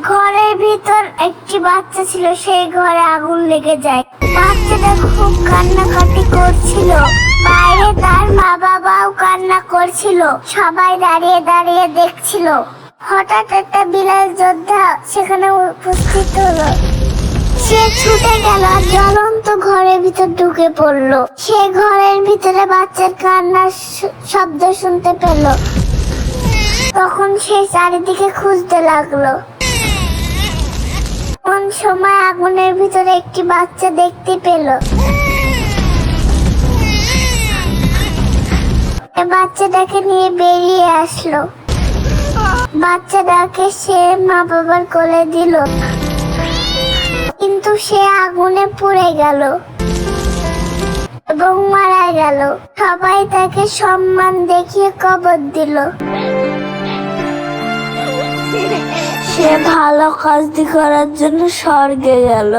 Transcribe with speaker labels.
Speaker 1: ঘরের ভিতর একটি বাচ্চা ছিল, সেই ঘরে আগুন লেগে যায়। বাচ্চাটা খুব কান্নাকাটি করছিল। বাইরে তার মা বাবাও কান্না করছিল। সবাই দাঁড়িয়ে দাঁড়িয়ে দেখছিল। হঠাৎ একটা বিড়াল যোদ্ধা সেখানে উপস্থিত হলো। সে ছুটে গেল আর জ্বলন্ত ঘরের ভিতর ঢুকে পড়লো। সে ঘরের ভিতরে বাচ্চার কান্নার শব্দ শুনতে পেল। তখন সে চারিদিকে খুঁজতে লাগলো। কোন সময় আগুনের ভিতরে একটি বাচ্চা দেখতে পেল। বাচ্চাটাকে নিয়ে বেরিয়ে আসলো। বাচ্চাটাকে সে মা বাবার কোলে দিল, কিন্তু সে আগুনে পুড়ে গেল এবং মারা গেল। সবাই তাকে সম্মান দেখিয়ে কবর দিল। সে ভালো কাজটি করার জন্য স্বর্গে গেল।